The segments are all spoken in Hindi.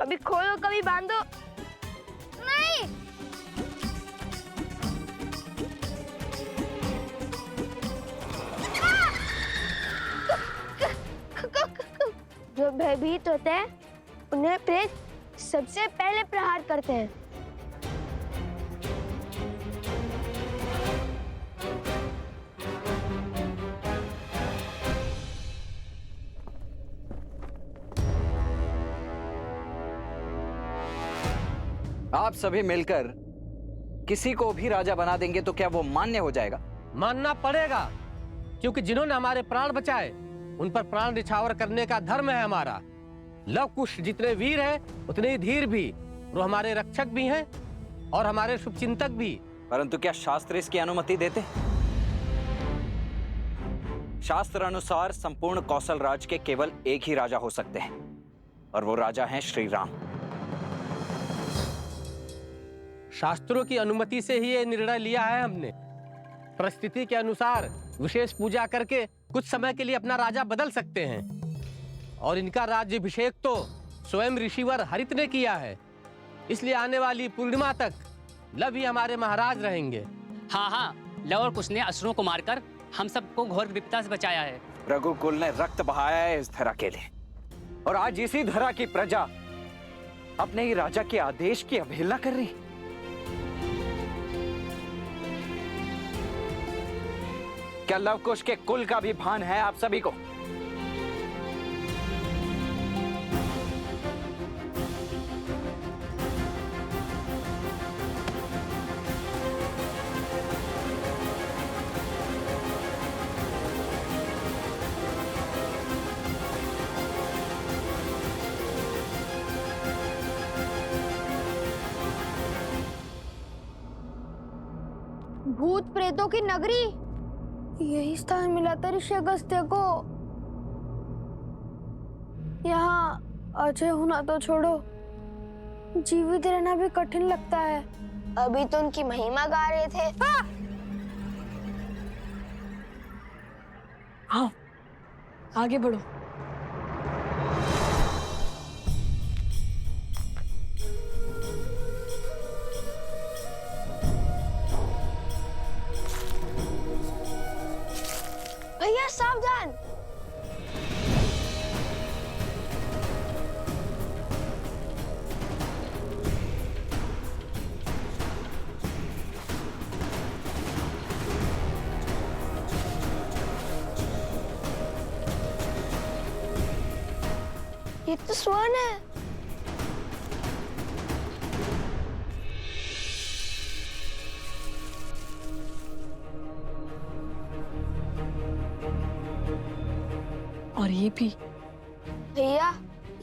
कभी खोलो कभी बांधो। नहीं। जो भयभीत होते हैं उन्हें प्रेत सबसे पहले प्रहार करते हैं। आप सभी मिलकर किसी को भी राजा बना देंगे तो क्या वो मान्य हो जाएगा? मानना पड़ेगा, क्योंकि जिन्होंने हमारे प्राण बचाए उन पर प्राण निछावर करने का धर्म है हमारा। लव कुश जितने वीर हैं उतने ही धीर भी। वो हमारे रक्षक भी हैं और हमारे शुभचिंतक भी। परंतु क्या शास्त्र इसकी अनुमति देते? शास्त्र अनुसार संपूर्ण कौशल राज के केवल एक ही राजा हो सकते हैं और वो राजा हैं श्री राम। शास्त्रों की अनुमति से ही ये निर्णय लिया है हमने। परिस्थिति के अनुसार विशेष पूजा करके कुछ समय के लिए अपना राजा बदल सकते हैं और इनका राज्याभिषेक तो स्वयं ऋषिवर हरित ने किया है। इसलिए आने वाली पूर्णिमा तक लव ही हमारे महाराज रहेंगे। हाँ हाँ, लव और कुश ने असुरों को मारकर हम सबको घोर विपदा से बचाया है। रघुकुल ने रक्त बहाया है इस धरा के लिए और आज इसी धरा की प्रजा अपने ही राजा के आदेश की अवहेलना कर रही। क्या लव कुश के कुल का भी भान है आप सभी को? भूत प्रेतों की नगरी, यही स्थान मिला था ऋषि अगस्त्य को। यहाँ अजय होना तो छोड़ो, जीवित रहना भी कठिन लगता है। अभी तो उनकी महिमा गा रहे थे। हाँ, आगे बढ़ो। भैया सावधान। ये तो स्वर्ण है। और ये भी। भैया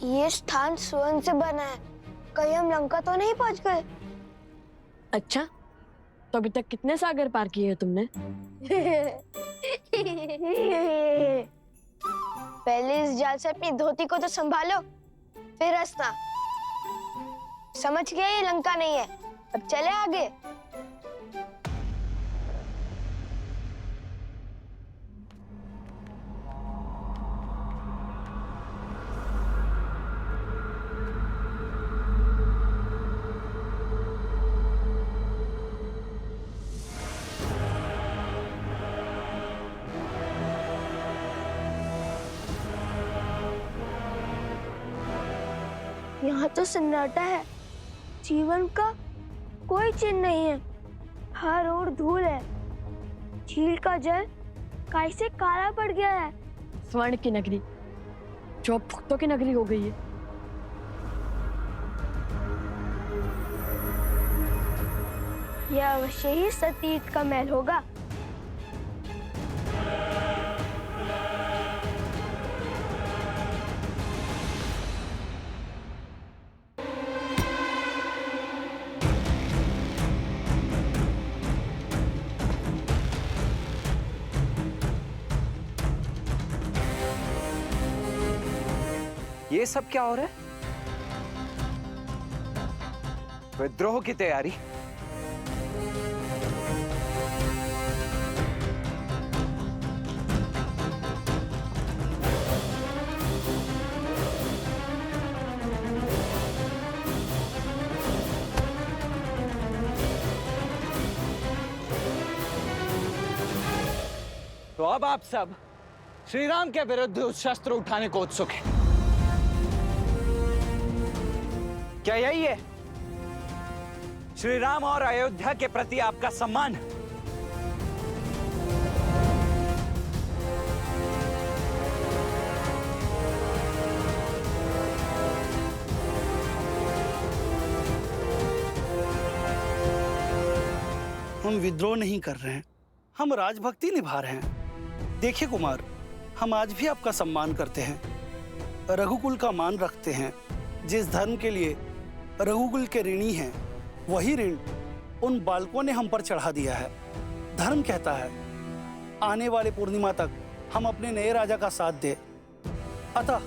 ये स्थान स्वर्ण से बना है, कहीं हम लंका तो नहीं पहुंच गए? अच्छा, तो अभी तक कितने सागर पार किए हैं तुमने? पहले इस जाल से अपनी धोती को तो संभालो, फिर रास्ता। समझ गया ये लंका नहीं है, अब चले आगे। यहाँ तो सन्नाटा है, जीवन का कोई चिन्ह नहीं है। हर ओर धूल है, झील का जल कैसे काला पड़ गया है। स्वर्ण की नगरी जो अब भक्तों की नगरी हो गई है। यह अवश्य ही सतीर्थ का महल होगा। ये सब क्या हो रहा है? विद्रोह की तैयारी? अब आप सब श्री राम के विरुद्ध उस शस्त्र उठाने को उत्सुक हैं। क्या यही है श्री राम और अयोध्या के प्रति आपका सम्मान? हम विद्रोह नहीं कर रहे हैं, हम राजभक्ति निभा रहे हैं। देखिए कुमार, हम आज भी आपका सम्मान करते हैं, रघुकुल का मान रखते हैं। जिस धर्म के लिए रघुकुल के ऋणी हैं, वही ऋण उन बालकों ने हम पर चढ़ा दिया है। धर्म कहता है आने वाले पूर्णिमा तक हम अपने नए राजा का साथ दें। अतः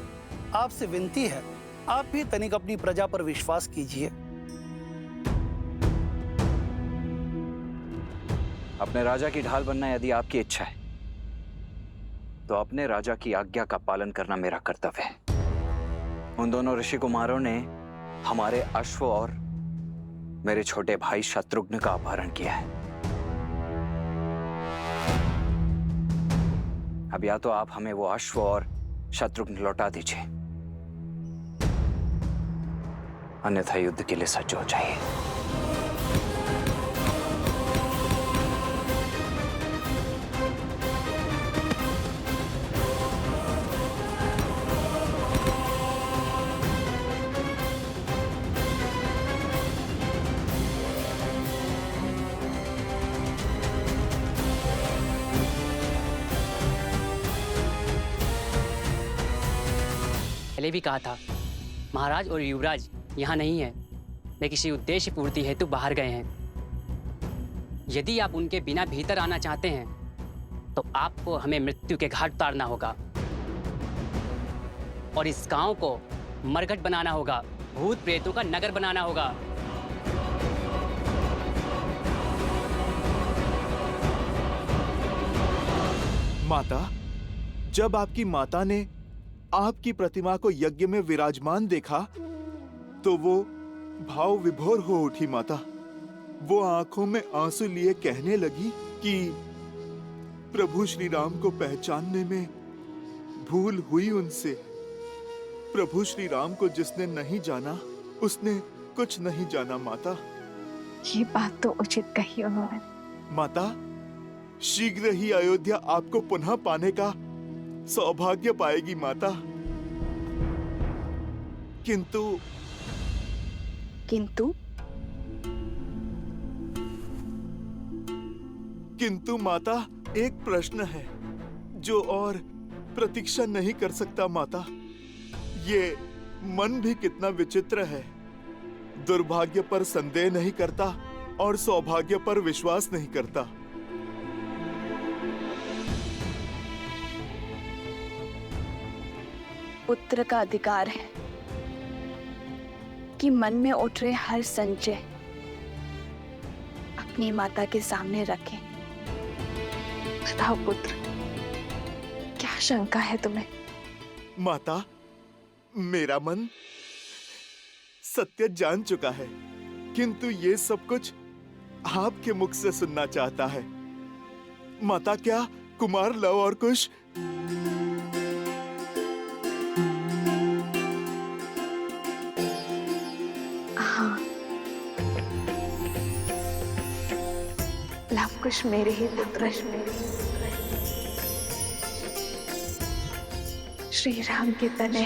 आपसे विनती है, आप भी तनिक अपनी प्रजा पर विश्वास कीजिए। अपने राजा की ढाल बनना यदि आपकी इच्छा है तो अपने राजा की आज्ञा का पालन करना मेरा कर्तव्य है। उन दोनों ऋषि कुमारों ने हमारे अश्व और मेरे छोटे भाई शत्रुघ्न का अपहरण किया है। अब या तो आप हमें वो अश्व और शत्रुघ्न लौटा दीजिए, अन्यथा युद्ध के लिए सज्ज हो जाइए। पहले भी कहा था महाराज और युवराज यहाँ नहीं है, वे किसी उद्देश्य पूर्ति हेतु बाहर गए हैं। यदि आप उनके बिना भीतर आना चाहते हैं तो आपको हमें मृत्यु के घाट उतारना होगा और इस गांव को मरघट बनाना होगा, भूत प्रेतों का नगर बनाना होगा। माता, जब आपकी माता ने आपकी प्रतिमा को यज्ञ में विराजमान देखा तो वो भाव विभोर हो उठी। माता, वो आंखों में आंसू लिए कहने लगी कि प्रभु श्री राम को पहचानने में भूल हुई उनसे। प्रभु श्री राम को जिसने नहीं जाना उसने कुछ नहीं जाना। माता, ये बात तो उचित कही उन्होंने। माता, शीघ्र ही अयोध्या आपको पुनः पाने का सौभाग्य पाएगी माता। किंतु किंतु माता, एक प्रश्न है जो और प्रतीक्षा नहीं कर सकता। माता, ये मन भी कितना विचित्र है। दुर्भाग्य पर संदेह नहीं करता और सौभाग्य पर विश्वास नहीं करता। पुत्र का अधिकार है कि मन में उठ रहे हर संचय अपनी माता के सामने रखें। बताओ पुत्र, क्या शंका है तुम्हें? माता, मेरा मन सत्य जान चुका है, किंतु ये सब कुछ आपके मुख से सुनना चाहता है। माता, क्या कुमार लव और कुश कुछ मेरे ही पुत्र श्री राम के तने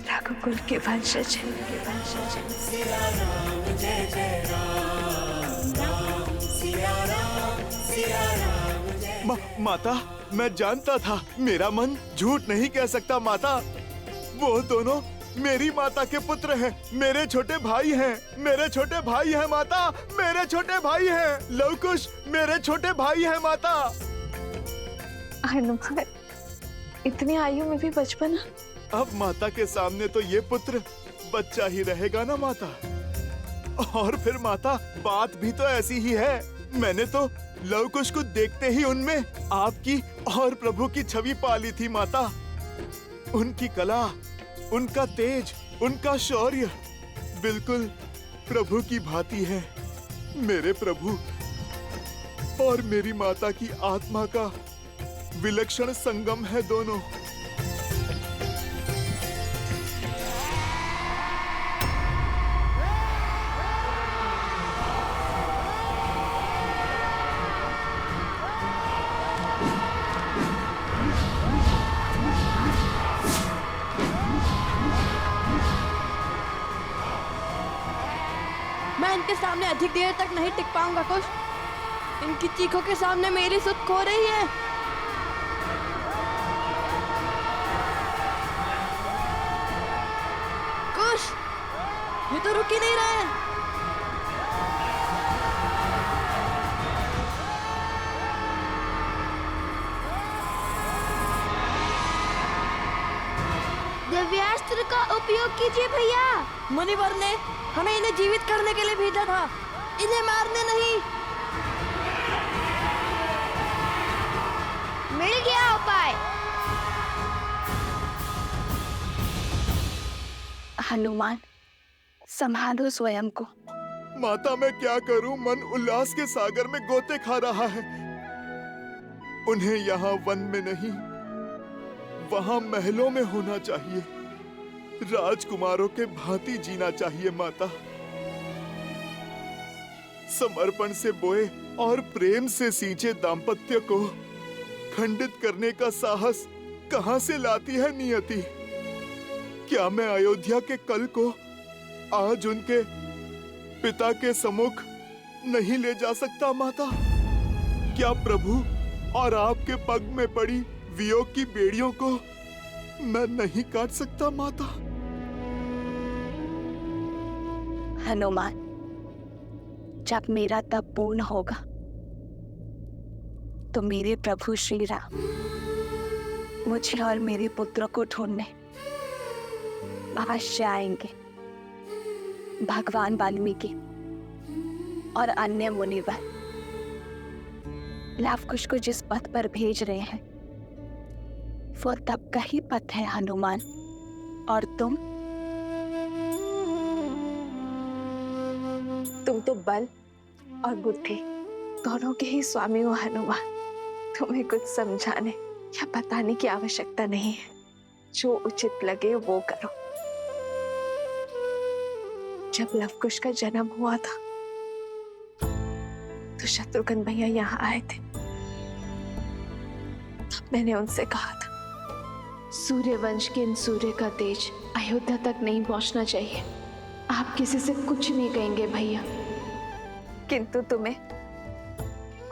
रघुकुल के वंशज माता, मैं जानता था, मेरा मन झूठ नहीं कह सकता। माता, वो दोनों मेरी माता के पुत्र हैं, मेरे छोटे भाई हैं, मेरे छोटे भाई हैं। माता, मेरे छोटे भाई हैं। लवकुश मेरे छोटे भाई हैं। माता, हनुमान, इतनी आयु में भी बचपन। अब माता के सामने तो ये पुत्र बच्चा ही रहेगा ना माता। और फिर माता, बात भी तो ऐसी ही है। मैंने तो लवकुश को देखते ही उनमें आपकी और प्रभु की छवि पाली थी। माता, उनकी कला, उनका तेज, उनका शौर्य बिल्कुल प्रभु की भांति है। मेरे प्रभु और मेरी माता की आत्मा का विलक्षण संगम है दोनों। मैं इनके सामने अधिक देर तक नहीं टिक पाऊंगा कुश। इनकी चीखों के सामने मेरी सुध खो रही है। कुश, ये तो रुक ही नहीं रहे हैं। दिव्यास्त्र का उपयोग कीजिए भैया। मुनिवर ने हमें इन्हें जीवित करने के लिए भेजा था, इन्हें मारने नहीं। मिल गया उपाय। हनुमान, संभालो स्वयं को। माता मैं क्या करूं? मन उल्लास के सागर में गोते खा रहा है। उन्हें यहाँ वन में नहीं, वहां महलों में होना चाहिए। राजकुमारों के भांति जीना चाहिए माता। समर्पण से बोए और प्रेम से सींचे दाम्पत्य को खंडित करने का साहस कहां से लाती है नियति? क्या मैं अयोध्या के कल को आज उनके पिता के सम्मुख नहीं ले जा सकता माता? क्या प्रभु और आपके पग में पड़ी वियोग की बेड़ियों को मैं नहीं काट सकता माता? हनुमान, जब मेरा तप पूर्ण होगा तो मेरे प्रभु श्री राम मुझे और मेरे पुत्र को ढूंढने अवश्य आएंगे। भगवान वाल्मीकि और अन्य मुनिवर लवकुश को जिस पथ पर भेज रहे हैं वो तप का ही पथ है हनुमान। और तुम तो बल और बुद्धि दोनों के ही स्वामी हो हनुमान। तुम्हें कुछ समझाने या बताने की आवश्यकता नहीं है। जो उचित लगे वो करो। जब लवकुश का जन्म हुआ था तो शत्रुघ्न भैया यहाँ आए थे। तब मैंने उनसे कहा था, सूर्यवंश के इन सूर्य का तेज अयोध्या तक नहीं पहुंचना चाहिए। आप किसी से कुछ नहीं कहेंगे भैया, किंतु तुम्हें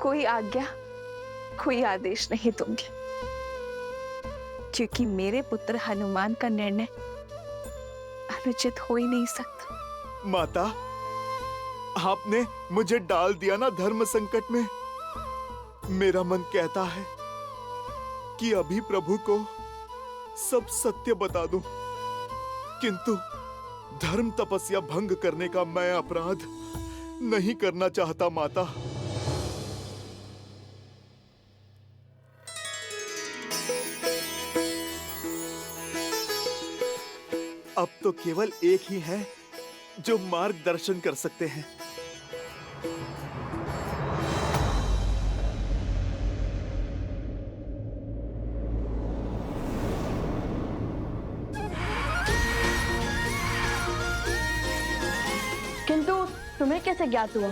कोई आज्ञा, कोई आदेश नहीं दूंगी, क्योंकि मेरे पुत्र हनुमान का निर्णय अनुचित हो ही नहीं सकता। माता, आपने मुझे डाल दिया ना धर्म संकट में। मेरा मन कहता है कि अभी प्रभु को सब सत्य बता दूं, किंतु धर्म तपस्या भंग करने का मैं अपराध नहीं करना चाहता माता। अब तो केवल एक ही है जो मार्गदर्शन कर सकते हैं। किंतु तुम्हें कैसे ज्ञात हुआ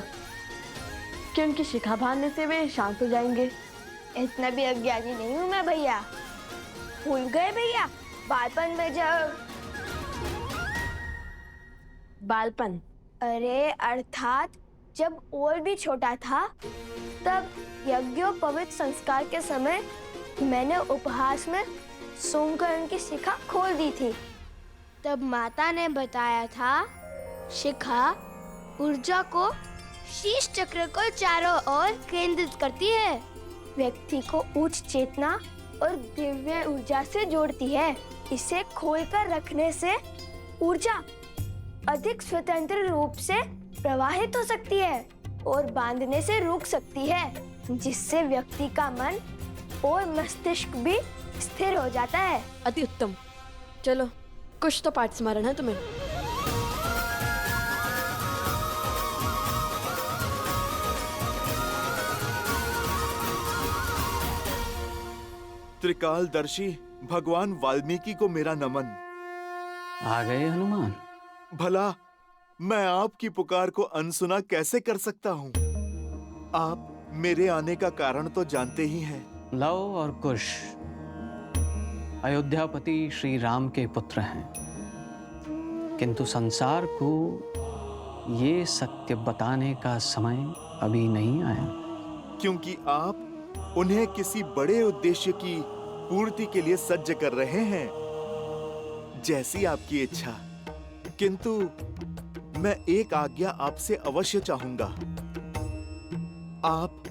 कि उनकी शिखा बांधने से वे शांत हो जाएंगे? इतना भी अज्ञानी नहीं हूँ मैं भैया। भूल गए भैया बालपन में जब बालपन? अरे अर्थात जब और भी छोटा था, तब यज्ञोपवीत संस्कार के समय मैंने उपहास में सूंघकर उनकी शिखा खोल दी थी। तब माता ने बताया था, शिखा ऊर्जा को शीश चक्र को चारों ओर केंद्रित करती है, व्यक्ति को उच्च चेतना और दिव्य ऊर्जा से जोड़ती है। इसे खोलकर रखने से ऊर्जा अधिक स्वतंत्र रूप से प्रवाहित हो सकती है और बांधने से रुक सकती है, जिससे व्यक्ति का मन और मस्तिष्क भी स्थिर हो जाता है। अति उत्तम। चलो, कुछ तो पाठ स्मरण है तुम्हें। त्रिकालदर्शी भगवान वाल्मीकि को मेरा नमन। आ गए हनुमान। भला मैं आपकी पुकार को अनसुना कैसे कर सकता हूँ? आप मेरे आने का कारण तो जानते ही हैं। लव और कुश अयोध्यापति श्री राम के पुत्र हैं, किंतु संसार को ये सत्य बताने का समय अभी नहीं आया। क्योंकि आप उन्हें किसी बड़े उद्देश्य की पूर्ति के लिए सज्ज कर रहे हैं, जैसी आपकी इच्छा। किंतु मैं एक आज्ञा आपसे अवश्य चाहूंगा। आप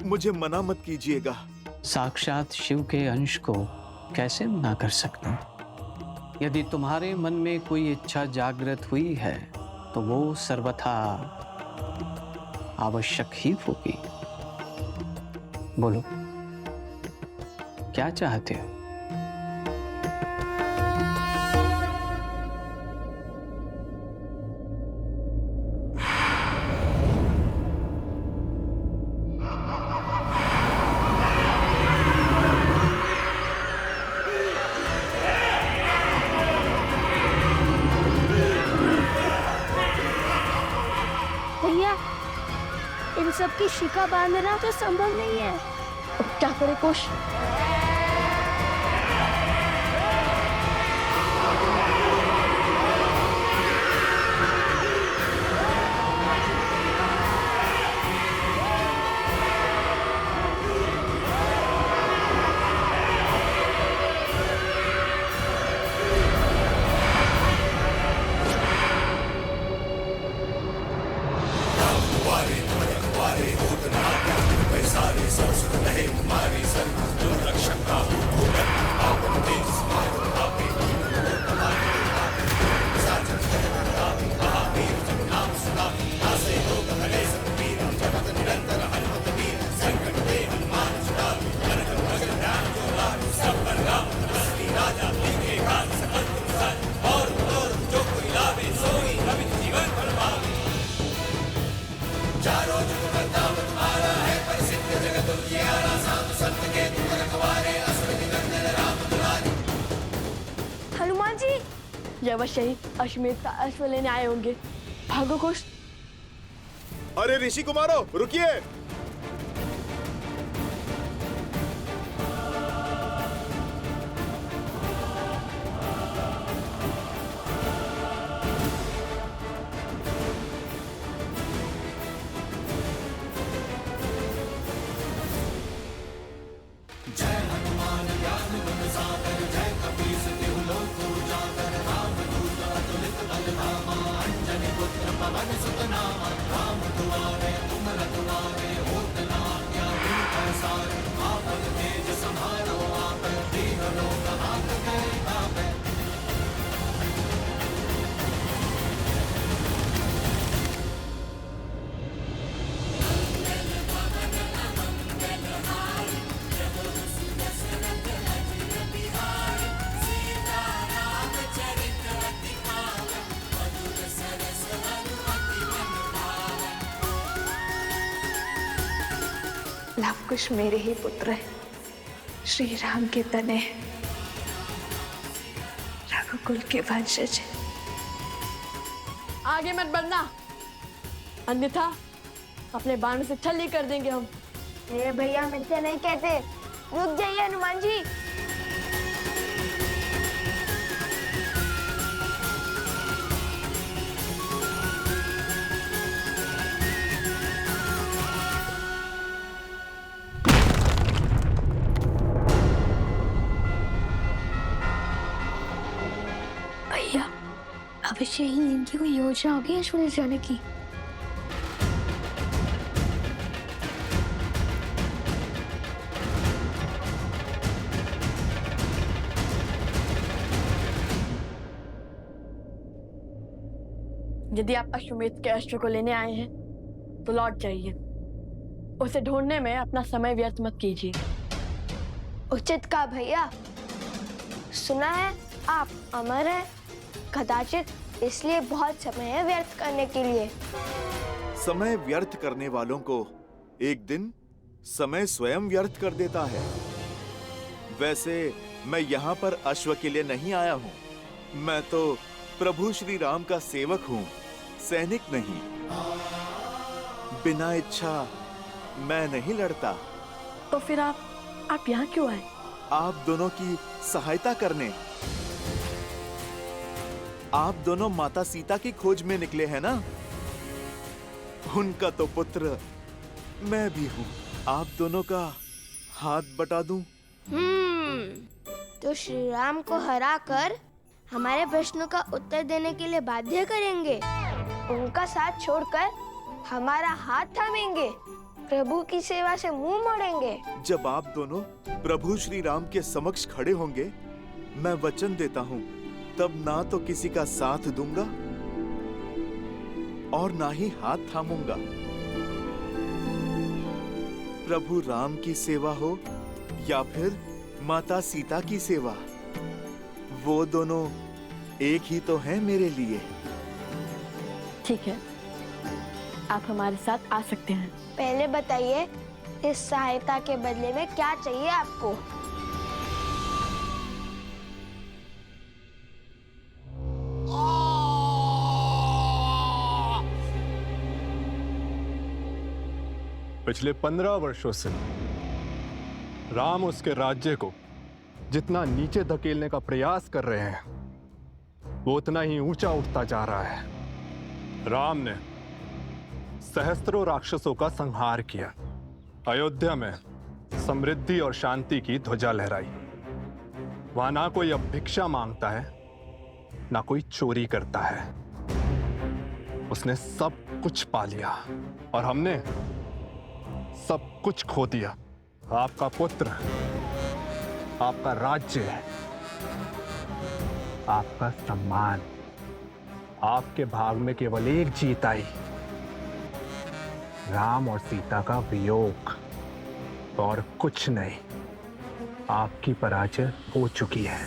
मुझे मना मत कीजिएगा। साक्षात शिव के अंश को कैसे मना कर सकते हैं? यदि तुम्हारे मन में कोई इच्छा जागृत हुई है तो वो सर्वथा आवश्यक ही होगी। बोलो, क्या चाहते हो? भैया, इन सब की शिखा बांधना तो संभव नहीं है। अब क्या करे कुश? हनुमान जी, ये अवश्य ही अश्वमेध का अश्व लेने आए होंगे। भागो कुश। अरे ऋषि कुमारों, रुकिए। लवकुश मेरे ही पुत्र है, श्री राम के तने, रघुकुल के वंशज। आगे मत बढ़ना, अन्यथा अपने बाण से छल्ली कर देंगे हम। मेरे भैया मुझसे नहीं कहते। रुक जाइए हनुमान जी। भैया, अवश्य ही इनकी कोई योजना होगी अश्वमेध जाने की। यदि आप अश्वमेध के अश्व को लेने आए हैं तो लौट जाइए। उसे ढूंढने में अपना समय व्यर्थ मत कीजिए। उचित कहा भैया। सुना है आप अमर हैं, कदाचित इसलिए बहुत समय है व्यर्थ करने के लिए। समय व्यर्थ करने वालों को एक दिन समय स्वयं व्यर्थ कर देता है। वैसे मैं यहाँ पर अश्व के लिए नहीं आया हूँ। मैं तो प्रभु श्री राम का सेवक हूँ, सैनिक नहीं। बिना इच्छा मैं नहीं लड़ता। तो फिर आप यहाँ क्यों आए? आप दोनों की सहायता करने। आप दोनों माता सीता की खोज में निकले हैं ना? उनका तो पुत्र मैं भी हूँ। आप दोनों का हाथ बटा दूं? तो श्री राम को हरा कर हमारे प्रश्नों का उत्तर देने के लिए बाध्य करेंगे, उनका साथ छोड़कर हमारा हाथ थामेंगे, प्रभु की सेवा से मुंह मोड़ेंगे। जब आप दोनों प्रभु श्री राम के समक्ष खड़े होंगे, मैं वचन देता हूँ, तब ना तो किसी का साथ दूंगा और ना ही हाथ थामूंगा। प्रभु राम की सेवा हो या फिर माता सीता की सेवा, वो दोनों एक ही तो हैं मेरे लिए। ठीक है, आप हमारे साथ आ सकते हैं। पहले बताइए, इस सहायता के बदले में क्या चाहिए आपको? पिछले 15 वर्षों से राम उसके राज्य को जितना नीचे धकेलने का प्रयास कर रहे हैं, वो उतना ही ऊंचा उठता जा रहा है। राम ने सहस्त्रों राक्षसों का संहार किया, अयोध्या में समृद्धि और शांति की ध्वजा लहराई। वहां ना कोई अब भिक्षा मांगता है, ना कोई चोरी करता है। उसने सब कुछ पा लिया और हमने सब कुछ खो दिया। आपका पुत्र, आपका राज्य, आपका सम्मान, आपके भाग में केवल एक जीत आई, राम और सीता का वियोग, और कुछ नहीं। आपकी पराजय हो चुकी है।